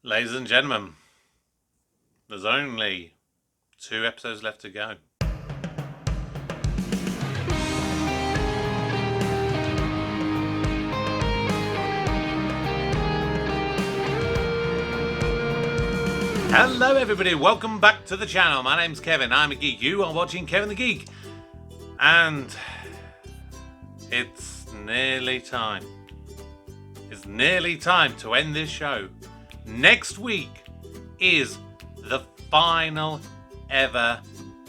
Ladies and gentlemen, there's only 2 episodes left to go. Hello everybody, welcome back to the channel. My name's Kevin, I'm a geek. You are watching Kevin the Geek. And it's nearly time. It's nearly time to end this show. Next week is the final ever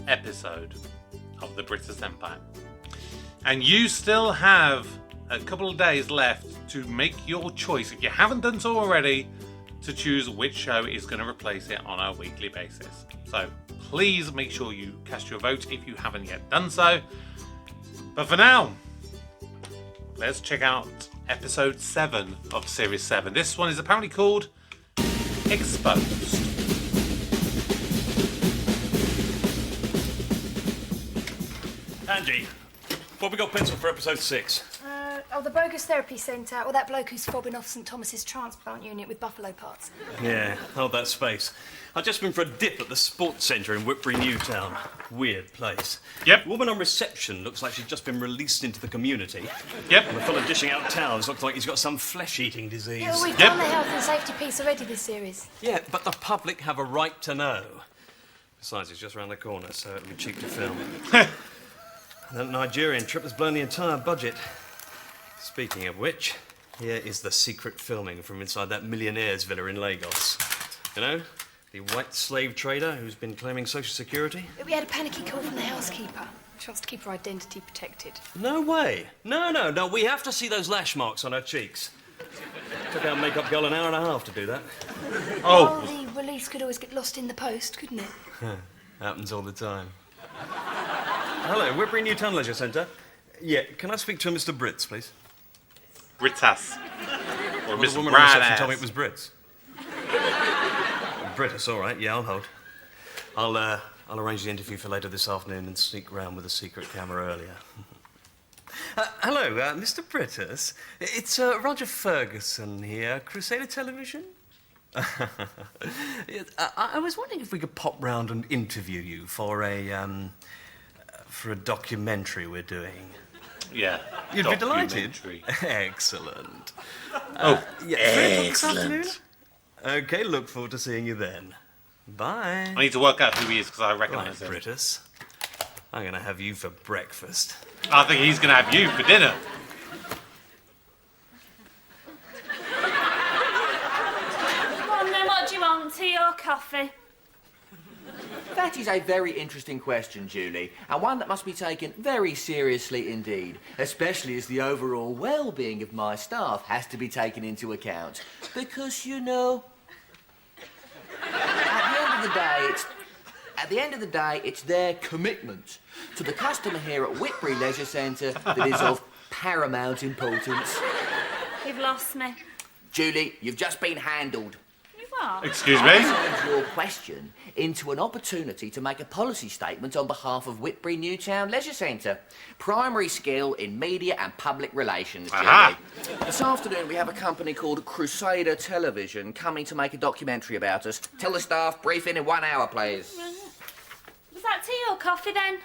episode of the Brittas Empire. And you still have a couple of days left to make your choice, if you haven't done so already, to choose which show is going to replace it on a weekly basis. So please make sure you cast your vote if you haven't yet done so. But for now, let's check out episode 7 of series 7. This one is apparently called Exposed. Angie, what have we got penciled for episode 6? The bogus therapy centre, or that bloke who's fobbing off St Thomas's transplant unit with buffalo parts. Yeah, hold that space. I've just been for a dip at the sports centre in Whitbury, Newtown. Weird place. Yep. The woman on reception looks like she's just been released into the community. Yep. And the fellow dishing out towels looks like he's got some flesh-eating disease. Yeah, well, we've done the health and safety piece already this series. Yeah, but the public have a right to know. Besides, it's just round the corner, so it'll be cheap to film. That Nigerian trip has blown the entire budget. Speaking of which, here is the secret filming from inside that millionaire's villa in Lagos. You know, the white slave trader who's been claiming social security. We had a panicky call from the housekeeper. She wants to keep her identity protected. No way. No, we have to see those lash marks on her cheeks. Took our makeup girl an hour and a half to do that. Oh, the release could always get lost in the post, couldn't it? Happens all the time. Hello, Whitbury Newtown Leisure Centre. Yeah, can I speak to Mr. Britts, please? Brittas. Or Well, the Mr. woman on reception Brittas. told me it was Brits. Brittas, all right. Yeah, I'll hold. I'll arrange the interview for later this afternoon and sneak round with a secret camera earlier. Hello, Mr. Brittas. It's Roger Ferguson here, Crusader Television. I was wondering if we could pop round and interview you for a documentary we're doing. Yeah. You'd be delighted. Documentary. Excellent. Oh, Yeah, 3 o'clock this excellent. afternoon? Okay, look forward to seeing you then. Bye. I need to work out who he is because I Right, recognise him. Brittas. I'm going to have you for breakfast. I think he's going to have you for dinner. Come on then, what do you want? Tea or coffee? That is a very interesting question, Julie, and one that must be taken very seriously indeed, especially as the overall well-being of my staff has to be taken into account. Because, you know, at the end of the day, it's their commitment to the customer here at Whitbury Leisure Centre that is of paramount importance. You've lost me. Julie, you've just been handled. You what? Excuse I me? turned your question into an opportunity to make a policy statement on behalf of Whitbury Newtown Leisure Centre. Primary skill in media and public relations, Julie. Aha. This afternoon we have a company called Crusader Television coming to make a documentary about us. Tell the staff, brief in 1 hour, please. Was that tea or coffee then?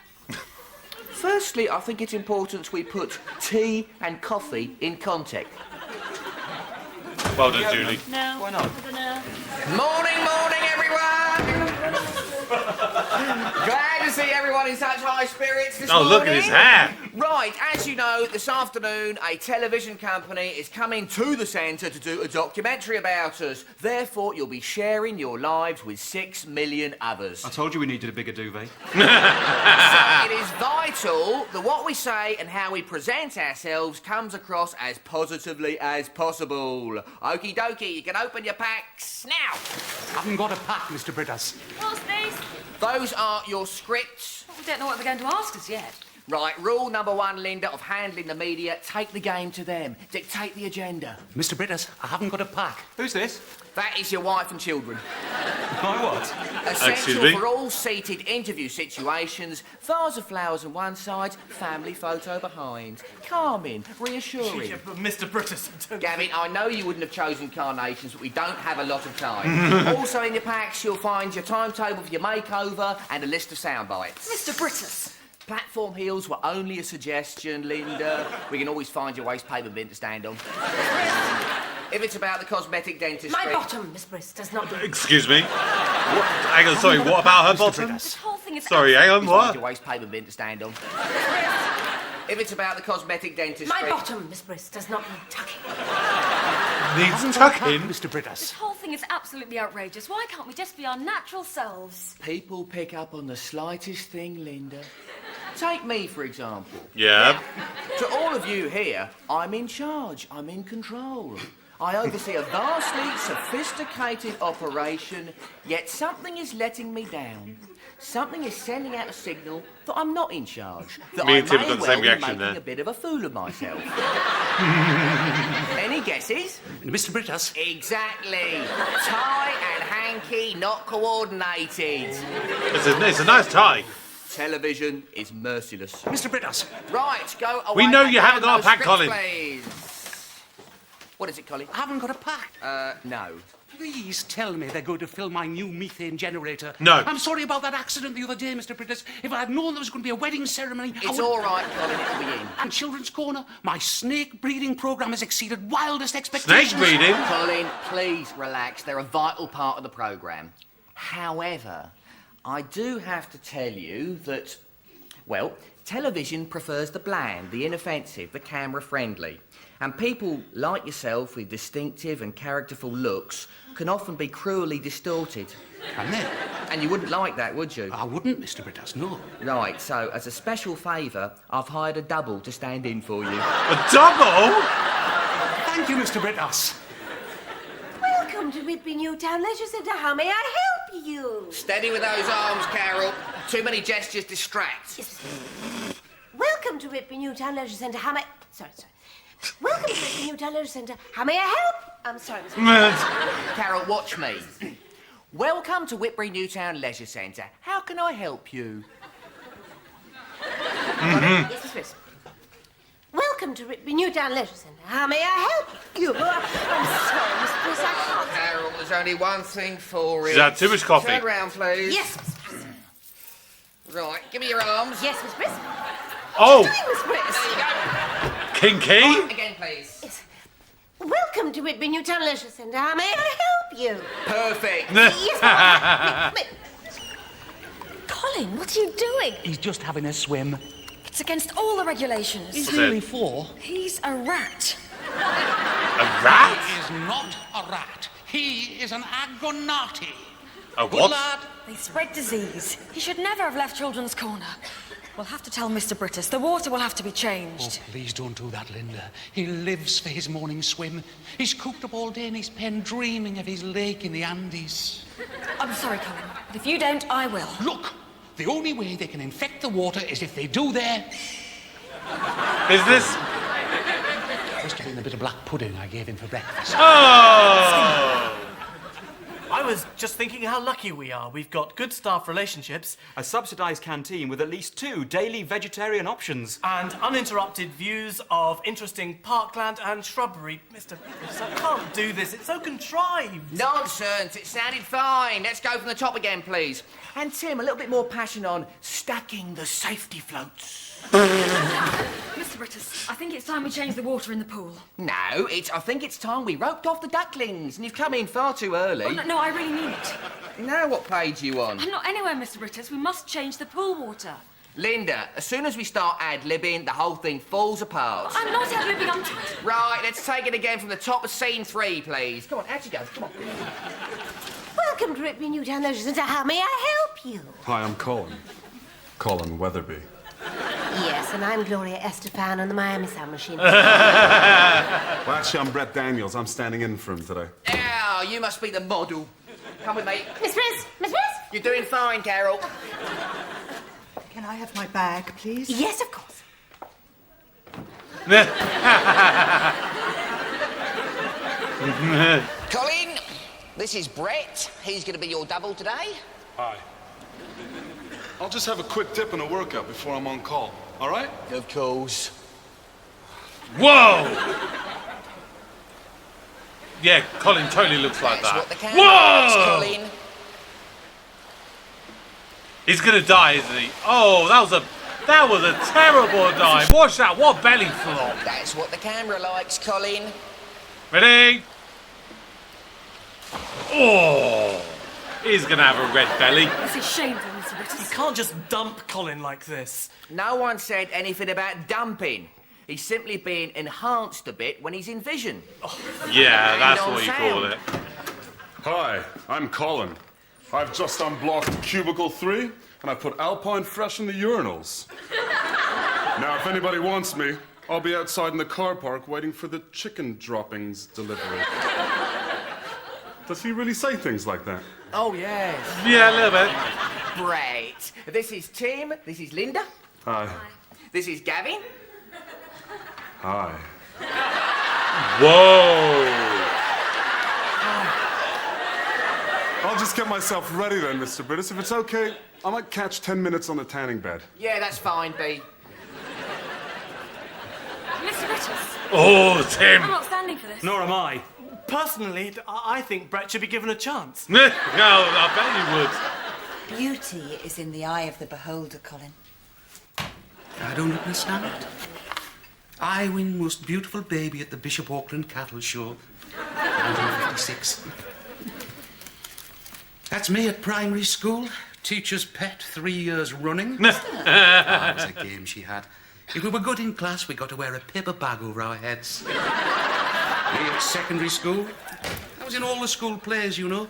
Firstly, I think it's important we put tea and coffee in context. Well done, Julie. No. Why not? I don't know. Morning, everyone! Glad to see everyone in such high spirits this morning. Oh, look at his hair. Right, as you know, this afternoon a television company is coming to the centre to do a documentary about us. Therefore, you'll be sharing your lives with 6 million others. I told you we needed a bigger duvet. So it is vital that what we say and how we present ourselves comes across as positively as possible. Okie dokie, you can open your packs now. I haven't got a pack, Mr. Brittas. What's this? Those are your scripts. We don't know what they're going to ask us yet. Right, rule number 1, Linda, of handling the media, take the game to them. Dictate the agenda. Mr. Brittas, I haven't got a pack. Who's this? That is your wife and children. My what? Excuse Essential me? for all seated interview situations, vase of flowers on one side, family photo behind. Calming, reassuring. Yeah, but Mr. Brittas, don't... Gavin, I know you wouldn't have chosen carnations, but we don't have a lot of time. Also in your packs, you'll find your timetable for your makeover and a list of sound bites. Mr. Brittas. Platform heels were only a suggestion, Linda. We can always find your waste paper bin to stand on. If it's about the cosmetic dentistry... My bottom, Miss Briss, does not do. Excuse me? What? Hang on, sorry, what about her bottom? This whole thing is... Sorry, hang on, Find what? your waste paper bin to stand on. If it's about the cosmetic dentistry... My bottom, Miss Briss, does not need tucking. Needs tucking? Mr. This Brittas. whole thing is absolutely outrageous. Why can't we just be our natural selves? People pick up on the slightest thing, Linda. Take me, for example. Yeah. To all of you here, I'm in charge. I'm in control. I oversee a vastly sophisticated operation, yet something is letting me down. Something is sending out a signal that I'm not in charge. That Me I and Tim may have got the well same be reaction making there. a bit of a fool of myself. Any guesses? Mr. Brittas. Exactly. Tie and hanky, not coordinated. It's a nice tie. Television is merciless. Mr. Brittas. Right, go away. We know and you haven't down got a those pack, scripts, Colin. Please. What is it, Colin? I haven't got a pack. No. Please tell me they're going to fill my new methane generator. No. I'm sorry about that accident the other day, Mr. Brittas. If I'd known there was going to be a wedding ceremony, It's all right, Colin, it'll be in. And Children's Corner, my snake breeding programme has exceeded wildest expectations. Snake breeding? Colin, please relax. They're a vital part of the programme. However, I do have to tell you that, well, television prefers the bland, the inoffensive, the camera-friendly. And people like yourself with distinctive and characterful looks can often be cruelly distorted. And then? And you wouldn't like that, would you? I wouldn't, Mr. Brittas, no. Right, so as a special favour, I've hired a double to stand in for you. A double? Thank you, Mr. Brittas. Welcome to Whitby Newtown Leisure Centre. How may I help you? Steady with those arms, Carol. Too many gestures distract. Welcome to Whitby Newtown Leisure Centre. How may... Sorry. Welcome to Whitby Newtown Leisure Centre. How may I help? I'm sorry, Miss... Carol, watch me. Welcome to Whitby Newtown Leisure Centre. How can I help you? Yes, Miss Briss. Welcome to Whitby Newtown Leisure Centre. How may I help you? I'm sorry, Miss Briss, I can't... Carol, there's only one thing for it. She's had too much coffee. Turn round, please. Yes, Miss Briss. Right, give me your arms. Yes, Miss Briss. Oh, Miss Briss. There you go. kinky? Again, please. Yes. Welcome to Whitby Newtown Leisure Centre. How may I help you? Perfect. Yes, ma'am. Colin, what are you doing? He's just having a swim. It's against all the regulations. He's What's nearly it? 4. He's a rat. A rat? He is not a rat. He is an agonati. A Good what? lad. They spread disease. He should never have left Children's Corner. We'll have to tell Mr. Brittas. The water will have to be changed. Oh, please don't do that, Linda. He lives for his morning swim. He's cooped up all day in his pen dreaming of his lake in the Andes. I'm sorry, Colin, but if you don't, I will. Look, the only way they can infect the water is if they do their... Is this... Must have been a bit of black pudding I gave him for breakfast. Oh! I was just thinking how lucky we are. We've got good staff relationships A subsidised canteen with at least 2 daily vegetarian options. and uninterrupted views of interesting parkland and shrubbery. Mr. Brittas, I can't do this. It's so contrived. Nonsense. It sounded fine. Let's go from the top again, please. And Tim, a little bit more passion on stacking the safety floats. Mr. Brittas, I think it's time we change the water in the pool. No, I think it's time we roped off the ducklings, and you've come in far too early. Oh, no, I really mean it. Now what page are you on? I'm not anywhere, Mr. Brittas. We must change the pool water. Linda, as soon as we start ad-libbing, the whole thing falls apart. I'm not ad-libbing, I'm trying to... Right, let's take it again from the top of scene 3, please. Come on, out you go, come on. Welcome to Whitby Newtown Leisure Centre. How may I help you? Hi, I'm Colin. Colin Weatherby. Yes, and I'm Gloria Estefan on the Miami Sound Machine. Well, actually, I'm Brett Daniels. I'm standing in for him today. Now, you must be the model. Come with me. Miss Briss! Miss Briss! You're doing fine, Carol. Can I have my bag, please? Yes, of course. Colin, this is Brett. He's going to be your double today. Hi. I'll just have a quick dip and a workout before I'm on call, all right? Of course. Whoa! Yeah, Colin totally looks like That's that. what the camera likes, Whoa! Colin. He's gonna die, isn't he? Oh, that was a terrible dive. Watch that, what belly flop. That's what the camera likes, Colin. Ready? Oh, he's gonna have a red belly. This is shameful, Mr. Brittas. You can't just dump Colin like this. No one said anything about dumping. He's simply being enhanced a bit when he's in vision. Yeah, that's You know what you what call I'm it. Hi, I'm Colin. I've just unblocked Cubicle 3, and I've put Alpine Fresh in the urinals. Now, if anybody wants me, I'll be outside in the car park waiting for the chicken droppings delivery. Does he really say things like that? Oh, yes. Yeah, a little bit. Great. This is Tim. This is Linda. Hi. This is Gavin. Hi. Whoa! I'll just get myself ready then, Mr. Brittas. If it's okay, I might catch 10 minutes on the tanning bed. Yeah, that's fine, B. Mr. Brittas, Oh, Tim! I'm not standing for this. Nor am I. Personally, I think Brett should be given a chance. No, I bet you would. Beauty is in the eye of the beholder, Colin. I don't understand it. I win most beautiful baby at the Bishop Auckland Cattle Show. 1956. That's me at primary school. Teacher's pet, 3 years running. That was a game she had. If we were good in class, we got to wear a paper bag over our heads. Me at secondary school, I was in all the school plays, you know.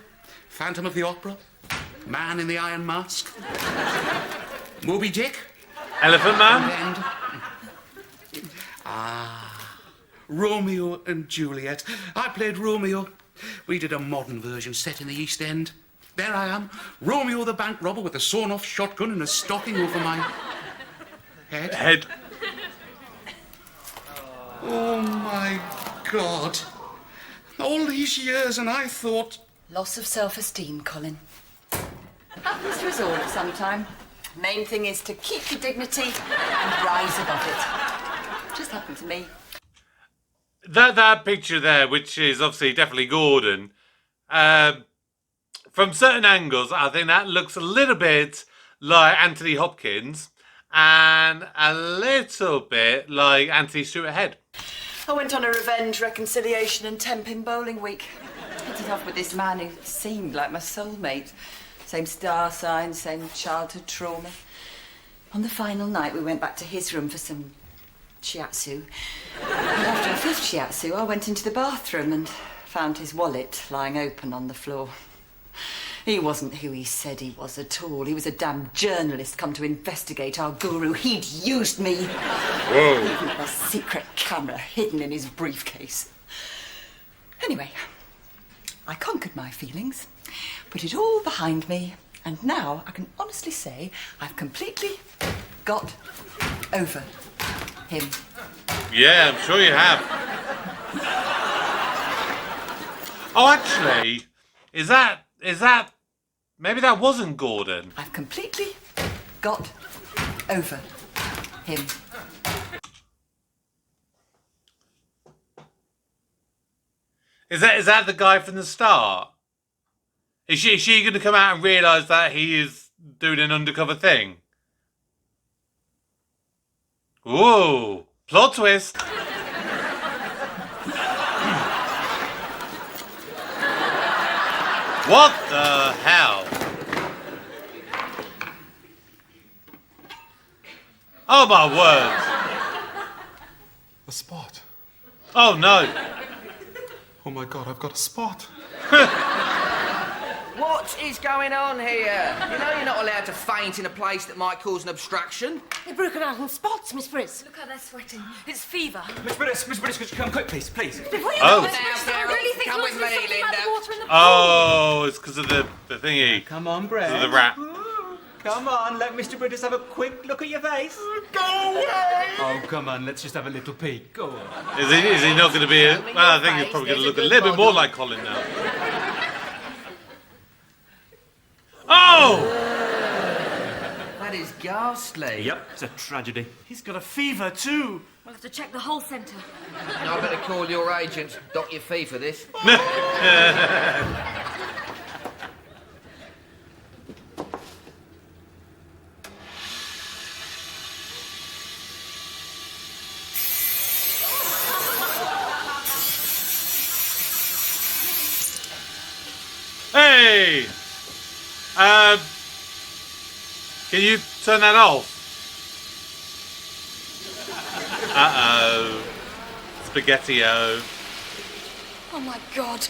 Phantom of the Opera, Man in the Iron Mask, Moby Dick, Elephant Man? and Romeo and Juliet. I played Romeo. We did a modern version set in the East End. There I am, Romeo the bank robber with a sawn-off shotgun and a stocking over my head. Oh, my God. All these years and I thought... Loss of self-esteem, Colin. Happens to us all at some time. Main thing is to keep your dignity and rise above it. Just happened to me. That picture there, which is obviously definitely Gordon, from certain angles, I think that looks a little bit like Anthony Hopkins and a little bit like Anthony Stewart Head. I went on a revenge, reconciliation and temping bowling week. Hit it off with this man who seemed like my soulmate. Same star sign, same childhood trauma. On the final night, we went back to his room for some shiatsu. And after the fifth shiatsu, I went into the bathroom and found his wallet lying open on the floor. He wasn't who he said he was at all. He was a damn journalist come to investigate our guru. He'd used me. Whoa. Even with a secret camera hidden in his briefcase. Anyway, I conquered my feelings, put it all behind me, and now I can honestly say I've completely got over him. Yeah, I'm sure you have. Oh, actually, is that maybe that wasn't Gordon? I've completely got over him. Is that the guy from the start? Is she going to come out and realise that he is doing an undercover thing? Whoa! Plot twist! What the hell? Oh my word! A spot. Oh no! Oh my God, I've got a spot. What is going on here? You know you're not allowed to faint in a place that might cause an obstruction. They've broken out in spots, Miss Briss. Look how they're sweating. It's fever. Miss Brittas, could you come quick, please? Please. Before you Oh. go, Miss Briss, I really think Come there with must be me, something about Linda. the water in the pool. Oh, it's because of the thingy. Come on, Because Brett. of the rat. Come on, let Mr. Brittas have a quick look at your face. Go away! Oh, come on, let's just have a little peek. Go on. Is he not going to be? Well, I think he's probably going to look a little bit more like Colin now. Oh! That is ghastly. Yep, it's a tragedy. He's got a fever too. We'll have to check the whole centre. I better call your agent. Dock your fee for this. Hey! Can you turn that off? Uh-oh. Spaghetti-o. Oh my God.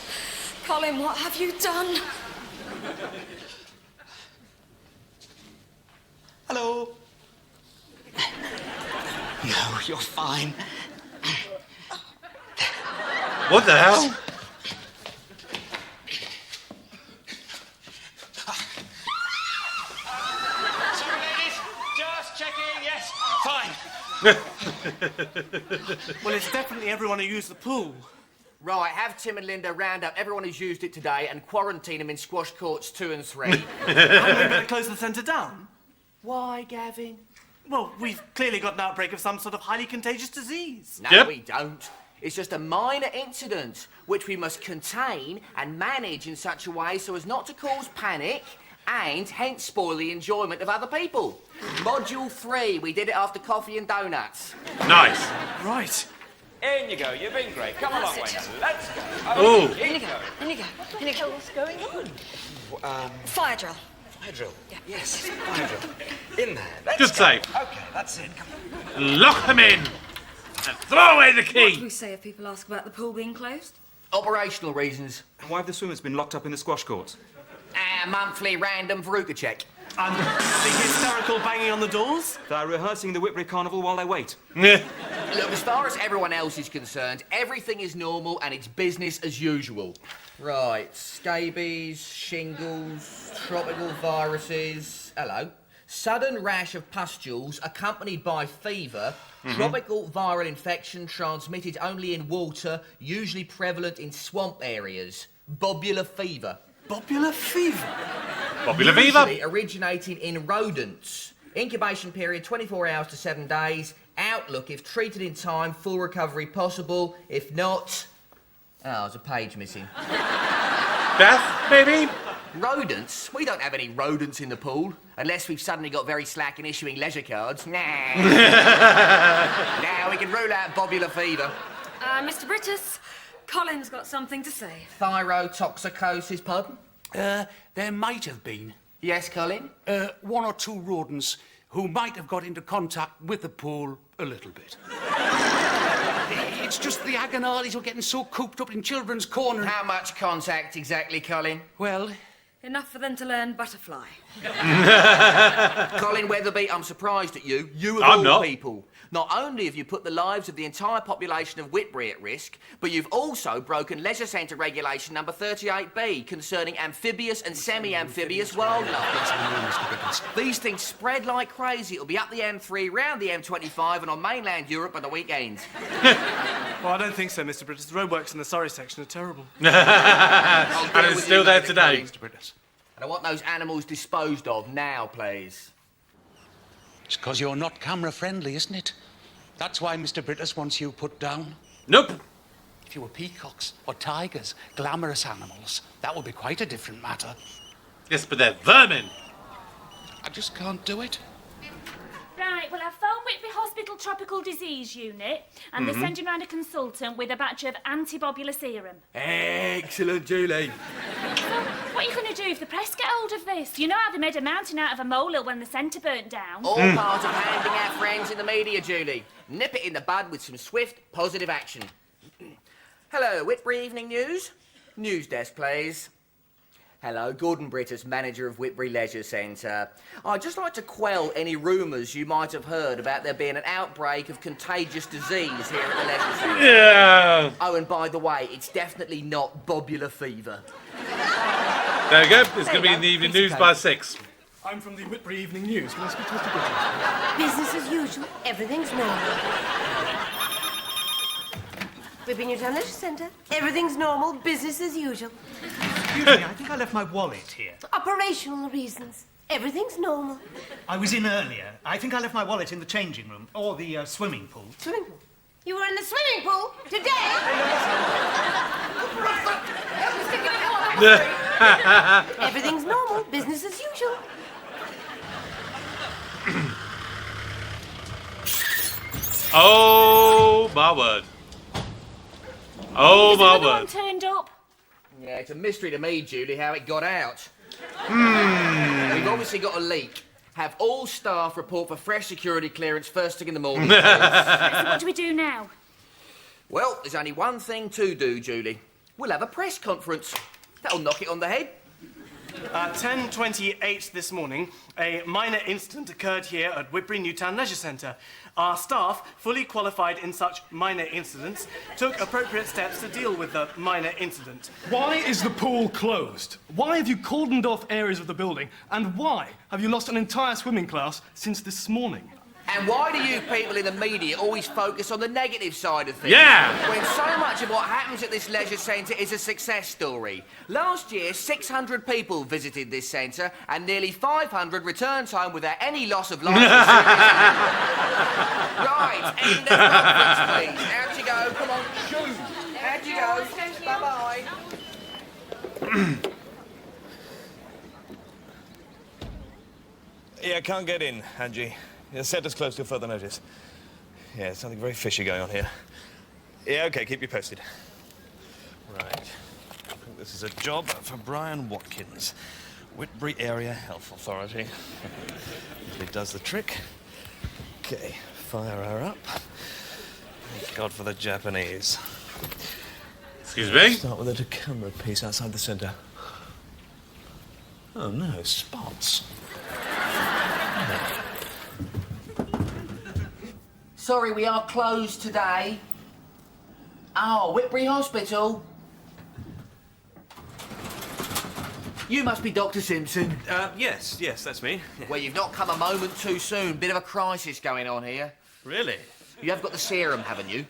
Colin, what have you done? Hello. No, you're fine. What the hell? Sorry, ladies. Just checking. Yes, fine. Well, it's definitely everyone who used the pool. Right, have Tim and Linda round up everyone who's used it today and quarantine them in squash courts 2 and 3. And we better close the centre down. Why, Gavin? Well, we've clearly got an outbreak of some sort of highly contagious disease. No, we don't. It's just a minor incident which we must contain and manage in such a way so as not to cause panic and hence spoil the enjoyment of other people. Module 3, we did it after coffee and donuts. Nice. Right. In you go, you've been great. Come along, way now. Let's go. Oh. In you go. In you go. In you go. What's going on? Fire drill. Fire drill. Yeah. Yes, fire drill. In there. Let's Just go. say. Okay, that's it. Come on. Lock them in and throw away the What do key. we say if people ask about the pool being closed? Operational reasons. And why have the swimmers been locked up in the squash courts? A monthly random veruca check. And the hysterical banging on the doors? They're rehearsing the Whitbury Carnival while they wait. Look, as far as everyone else is concerned, everything is normal and it's business as usual. Right, scabies, shingles, tropical viruses. Hello. Sudden rash of pustules accompanied by fever, tropical viral infection transmitted only in water, usually prevalent in swamp areas. Bobular fever. Bobular fever? Bobular fever. Usually originating in rodents. Incubation period 24 hours to 7 days. Outlook, if treated in time, full recovery possible. If not... Oh, there's a page missing. Beth, maybe? Rodents? We don't have any rodents in the pool. Unless we've suddenly got very slack in issuing leisure cards. Nah. Now we can rule out bobular fever. Mr. Brittas, Colin's got something to say. Thyrotoxicosis, pardon? There might have been Yes, Colin? 1 or 2 rodents who might have got into contact with the pool a little bit. It's just the Agonales were getting so cooped up in children's corner. How much contact exactly, Colin? Well, Enough for them to learn butterfly. Colin Weatherby, I'm surprised at you. You of I'm all not. people. Not only have you put the lives of the entire population of Whitbury at risk, but you've also broken Leisure Centre Regulation number 38B concerning amphibious and semi-amphibious wildlife. These things spread like crazy. It'll be up the M3, round the M25 and on mainland Europe on the weekends. Well, I don't think so, Mr. Brittas. The roadworks in the Surrey section are terrible. And it's still there today. And I want those animals disposed of now, please. It's because you're not camera friendly, isn't it? That's why Mr. Brittas wants you put down. Nope. If you were peacocks or tigers, glamorous animals, that would be quite a different matter. Yes, but they're vermin. I just can't do it. Right, well, I've phoned Whitby Hospital Tropical Disease Unit, and they're sending round a consultant with a batch of anti-bobular serum. Excellent, Julie. So, what are you going to do if the press get hold of this? You know how they made a mountain out of a molehill when the centre burnt down? All part of handing our friends in the media, Julie. Nip it in the bud with some swift, positive action. Hello, Whitbury Evening News. News desk, please. Hello, Gordon Brittas, manager of Whitbury Leisure Centre. I'd just like to quell any rumours you might have heard about there being an outbreak of contagious disease here at the Leisure Centre. Yeah. Oh, and by the way, it's definitely not bobular fever. There we go. It's going to be in the evening news by 6. I'm from the Whitbury Evening News. Can I speak to Mr. Brittas? Business as usual. Everything's normal. Whitby Newtown Leisure Centre. Everything's normal. Business as usual. Excuse me, I think I left my wallet here. Operational reasons. Everything's normal. I was in earlier. I think I left my wallet in the changing room or the swimming pool. Swimming pool? You were in the swimming pool today? Everything's normal. Business as usual. Oh, my word. Oh, Has my another one word. turned up? Yeah, it's a mystery to me, Julie, how it got out. We've obviously got a leak. Have all staff report for fresh security clearance first thing in the morning. So what do we do now? Well, there's only one thing to do, Julie. We'll have a press conference. That'll knock it on the head. 10:28 this morning, a minor incident occurred here at Whitbury Newtown Leisure Centre. Our staff, fully qualified in such minor incidents, took appropriate steps to deal with the minor incident. Why is the pool closed? Why have you cordoned off areas of the building? And why have you lost an entire swimming class since this morning? And why do you people in the media always focus on the negative side of things? Yeah! When so much of what happens at this leisure centre is a success story. Last year, 600 people visited this centre and nearly 500 returned home without any loss of life. Right, end of conference, please. Out you go, come on, shoot. Out you go. Bye-bye. Yeah, can't get in, Angie. The centre's closed till further notice. Yeah, something very fishy going on here. Yeah, OK, keep you posted. Right. I think this is a job for Brian Watkins, Whitbury Area Health Authority. Usually does the trick. OK, fire her up. Thank God for the Japanese. Excuse me? Start with a camera piece outside the centre. Oh, no, spots. Sorry, we are closed today. Oh, Whitbury Hospital. You must be Dr. Simpson. Yes, that's me. Well, you've not come a moment too soon. Bit of a crisis going on here. Really? You have got the serum, haven't you?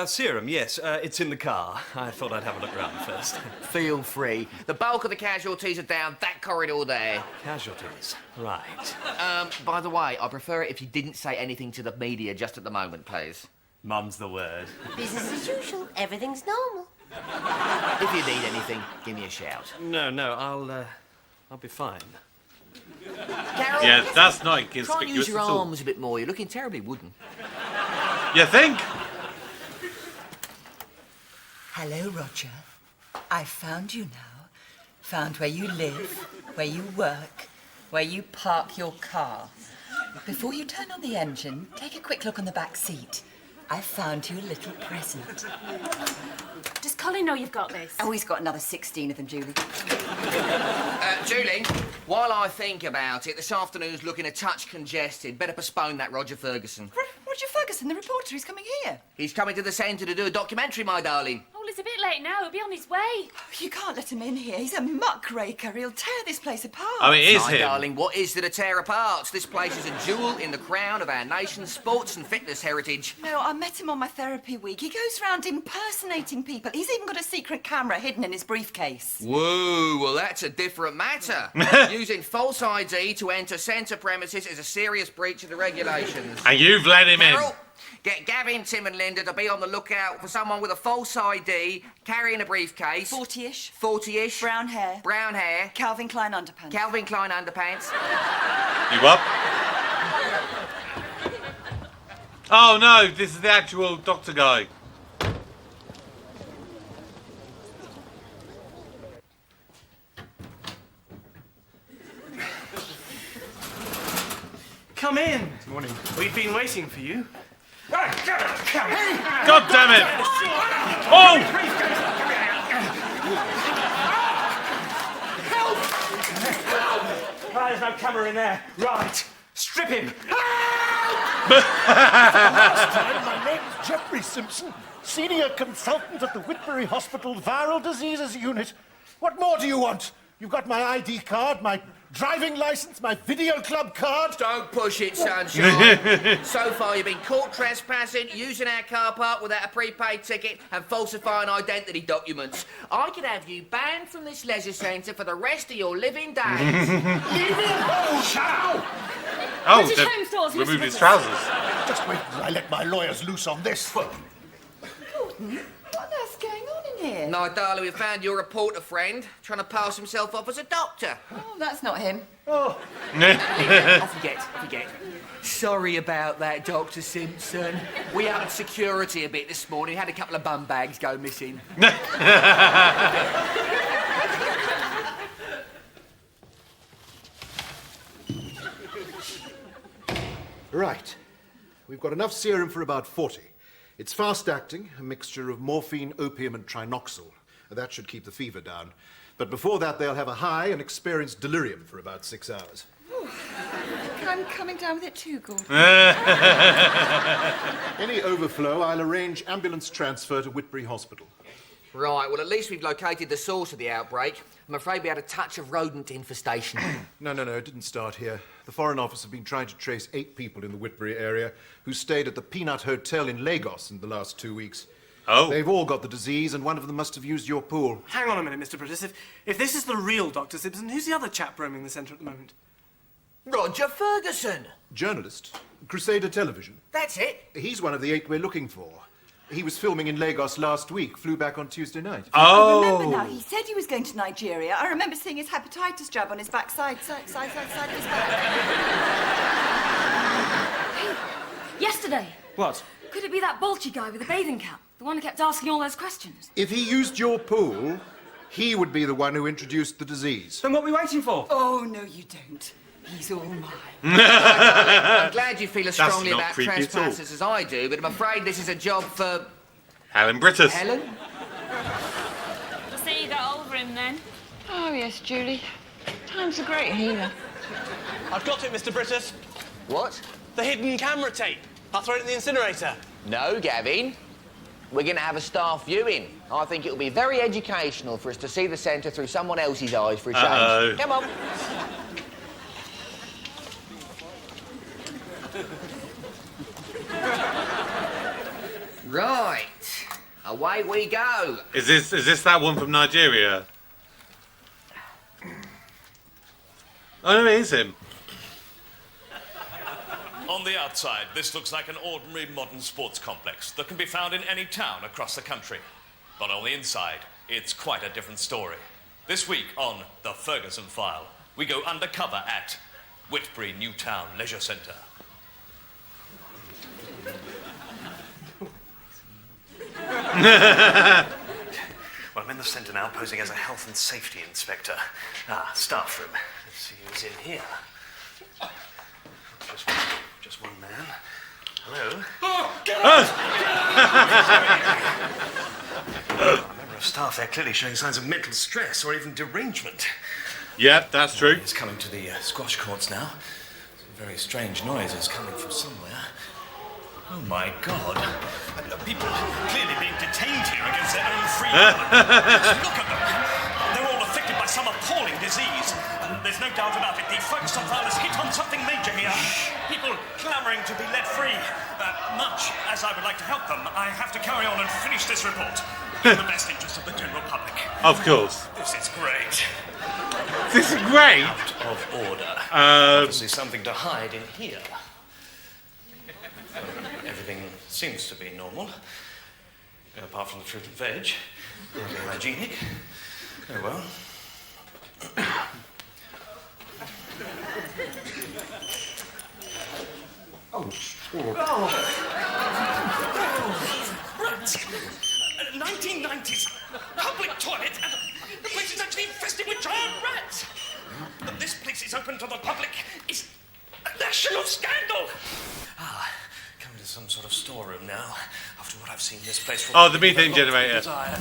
Serum, yes. It's in the car. I thought I'd have a look round first. Feel free. The bulk of the casualties are down that corridor there. Casualties? Right. By the way, I prefer it if you didn't say anything to the media just at the moment, please. Mum's the word. Business as usual. Everything's normal. If you need anything, give me a shout. No, I'll be fine. Carol, Yeah, that's not try and inconspicuous use your at all. arms a bit more. You're looking terribly wooden. You think? Hello, Roger. I've found you now. Found where you live, where you work, where you park your car. Before you turn on the engine, take a quick look on the back seat. I've found you a little present. Does Colin know you've got this? Oh, he's got another 16 of them, Julie. Julie, while I think about it, this afternoon's looking a touch congested. Better postpone that Roger Ferguson. Roger Ferguson, the reporter, he's coming here. He's coming to the centre to do a documentary, my darling. Oh, well, it's a bit late now. He'll be on his way. You can't let him in here. He's a muckraker. He'll tear this place apart. Oh, it is my him. darling, what is there to tear apart? This place is a jewel in the crown of our nation's sports and fitness heritage. No, I met him on my therapy week. He goes round impersonating people. He's even got a secret camera hidden in his briefcase. Whoa, well, that's a different matter. Using false ID to enter centre premises is a serious breach of the regulations. And you've let him in. Carol, get Gavin, Tim and Linda to be on the lookout for someone with a false ID, carrying a briefcase. 40-ish. 40-ish. Brown hair. Brown hair. Calvin Klein underpants. Calvin Klein underpants. You up? Oh no, this is the actual doctor guy. Come in. Morning. We've been waiting for you. God damn it! Oh! Right, there's no camera in there. Right, strip him. My name's Jeffrey Simpson, senior consultant at the Whitbury Hospital Viral Diseases Unit. What more do you want? You've got my ID card, my driving licence, my video club card. Don't push it, sunshine. So far, you've been caught trespassing, using our car park without a prepaid ticket, and falsifying identity documents. I could have you banned from this leisure centre for the rest of your living days. Oh, they removed his trousers. Just wait till I let my lawyers loose on this. Gordon, what on earth's going on in here? No, darling, we found your reporter friend trying to pass himself off as a doctor. Oh, that's not him. Oh. Off you get. Sorry about that, Dr. Simpson. We upped security a bit this morning, had a couple of bum bags go missing. Right. We've got enough serum for about 40. It's fast-acting, a mixture of morphine, opium, and trinoxyl. That should keep the fever down. But before that, they'll have a high and experience delirium for about 6 hours. I think I'm coming down with it too, Gordon. Any overflow, I'll arrange ambulance transfer to Whitbury Hospital. Right, well, at least we've located the source of the outbreak. I'm afraid we had a touch of rodent infestation. No, it didn't start here. The Foreign Office have been trying to trace 8 people in the Whitbury area who stayed at the Peanut Hotel in Lagos in the last 2 weeks. Oh. They've all got the disease, and one of them must have used your pool. Hang on a minute, Mr. Brittas. If this is the real Dr. Simpson, who's the other chap roaming the centre at the moment? Roger Ferguson. Journalist. Crusader Television. That's it. He's one of the 8 we're looking for. He was filming in Lagos last week, flew back on Tuesday night. I remember now. He said he was going to Nigeria. I remember seeing his hepatitis jab on his side of his back. Yesterday. What? Could it be that bulgy guy with the bathing cap? The one who kept asking all those questions? If he used your pool, he would be the one who introduced the disease. Then what are we waiting for? Oh, no, you don't. He's all mine. I'm glad you feel as That's strongly not about creepy at all. trespassers as I do, but I'm afraid this is a job for... Helen Brittas. Helen? See, you got over him then. Oh, yes, Julie. Time's a great healer. I've got it, Mr. Brittas. What? The hidden camera tape. I'll throw it in the incinerator. No, Gavin. We're going to have a staff viewing. I think it'll be very educational for us to see the centre through someone else's eyes for a change. Uh-oh. Come on. Right. Away we go. Is this that one from Nigeria? Oh, no, it is him. On the outside, this looks like an ordinary modern sports complex that can be found in any town across the country. But on the inside, it's quite a different story. This week on The Ferguson File, we go undercover at Whitbury Newtown Leisure Centre. Well, I'm in the centre now, posing as a health and safety inspector. Staff room. Let's see who's in here. Just one man. Hello? Oh, get A member of staff there clearly showing signs of mental stress or even derangement. Yep, that's true. He's coming to the squash courts now. Some very strange noises coming from somewhere. Oh, my God. People clearly being detained here against their own free will. Look at them. They're all affected by some appalling disease. There's no doubt about it. The Ferguson file has hit on something major here. People clamouring to be let free. Much as I would like to help them, I have to carry on and finish this report in the best interest of the general public. Of course. This is great. This is great. Out of order. Obviously something to hide in here. Everything seems to be normal. Apart from the fruit and veg. Very hygienic. Very well. Rats! 1990s. Public toilet, and the place is actually infested with giant rats. That this place is open to the public is a national scandal. Coming to some sort of storeroom now. After what I've seen this place for. Oh, the methane generator. Yeah,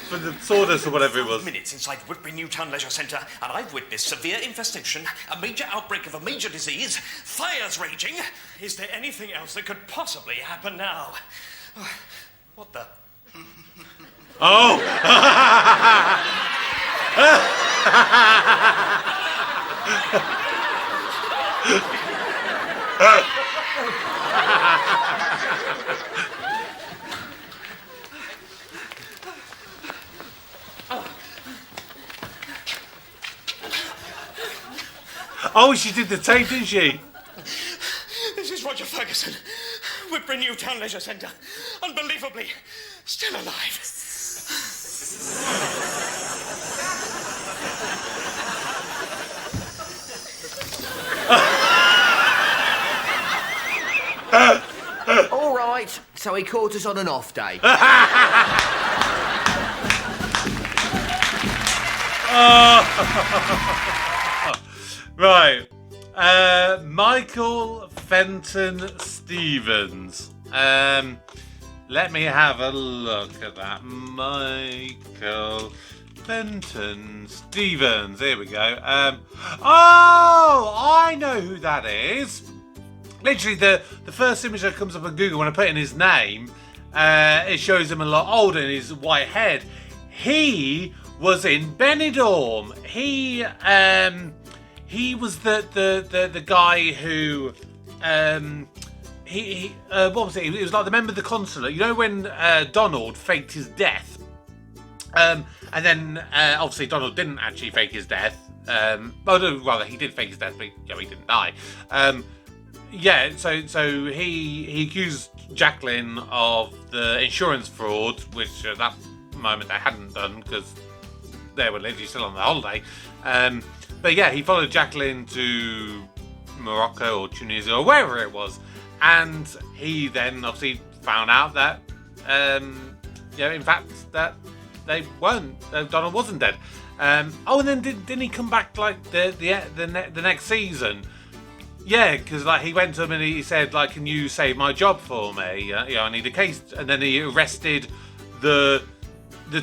for the sawdust or whatever it was. Minutes inside Whitbury Newtown Leisure Centre, and I've witnessed severe infestation, a major outbreak of a major disease, fires raging. Is there anything else that could possibly happen now? What the? Oh! Oh, she did the tape, didn't she? This is Roger Ferguson, Whitby Newtown Leisure Centre. Unbelievably, still alive. All right, so he caught us on an off day. Right. Michael Fenton Stevens. Let me have a look at that. Michael Fenton Stevens. Here we go. Oh, I know who that is. Literally, the first image that comes up on Google when I put in his name, it shows him a lot older in his white head. He was in Benidorm. He was the guy who what was it? It was like the member of the consulate. You know when Donald faked his death, and then obviously Donald didn't actually fake his death. Rather, he did fake his death, but he didn't die. So he accused Jacqueline of the insurance fraud, which at that moment they hadn't done because they were literally still on the holiday. But yeah, he followed Jacqueline to Morocco or Tunisia or wherever it was, and he then obviously found out that, in fact, that they weren't. Donald wasn't dead. And then didn't he come back like the next season? Yeah, because like he went to him and he said like, "Can you save my job for me? I need a case." And then he arrested the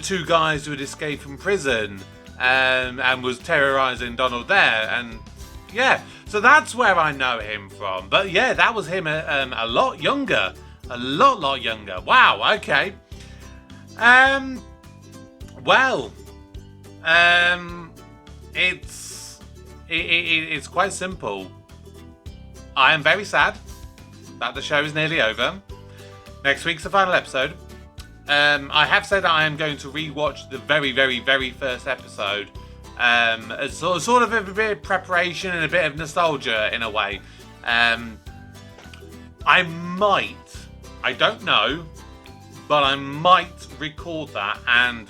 two guys who had escaped from prison and was terrorising Donald there. And yeah, so that's where I know him from. But yeah, that was him a lot younger, a lot younger. Wow. Okay. It's quite simple. I am very sad that the show is nearly over. Next week's the final episode. I have said that I am going to rewatch the very, very, very first episode as sort of a bit of preparation and a bit of nostalgia in a way. I don't know, but I might record that and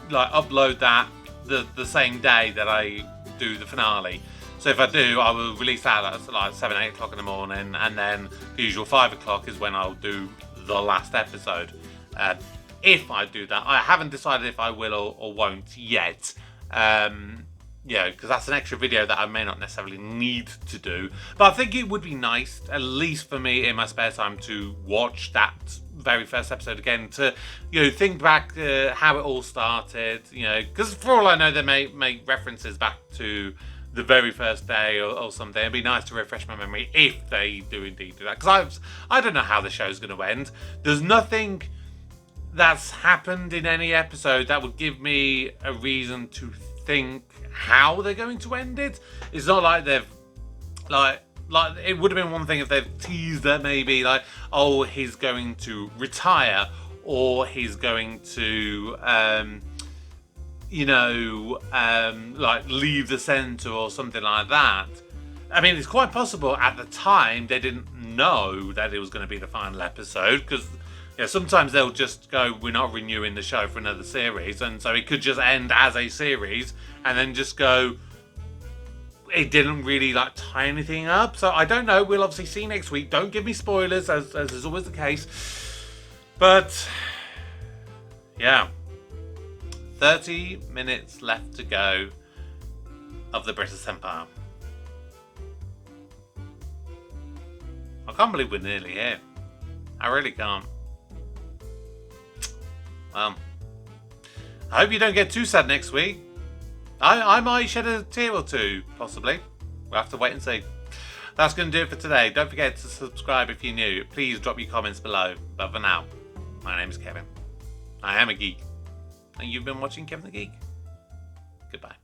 like upload that the same day that I do the finale. So if I do, I will release that at like 7, 8 o'clock in the morning, and then the usual 5 o'clock is when I'll do the last episode. If I do that, I haven't decided if I will or won't yet. Because that's an extra video that I may not necessarily need to do. But I think it would be nice, at least for me in my spare time, to watch that very first episode again, to think back how it all started. Because for all I know, they may make references back to the very first day or something. It'd be nice to refresh my memory if they do indeed do that. Because I don't know how the show's going to end. There's nothing that's happened in any episode that would give me a reason to think how they're going to end it. It's not like they've like it would have been one thing if they've teased that maybe like, oh, he's going to retire or he's going to like leave the centre or something like that. I mean, it's quite possible at the time they didn't know that it was going to be the final episode, because sometimes they'll just go, we're not renewing the show for another series, and so it could just end as a series and then just go, it didn't really like tie anything up. So I don't know. We'll obviously see next week. Don't give me spoilers, as is always the case. But yeah, 30 minutes left to go of the Brittas Empire. I can't believe we're nearly here. I really can't. Well, I hope you don't get too sad next week. I might shed a tear or two, possibly. We'll have to wait and see. That's going to do it for today. Don't forget to subscribe if you're new. Please drop your comments below. But for now, my name is Kevin. I am a geek. And you've been watching Kevin the Geek. Goodbye.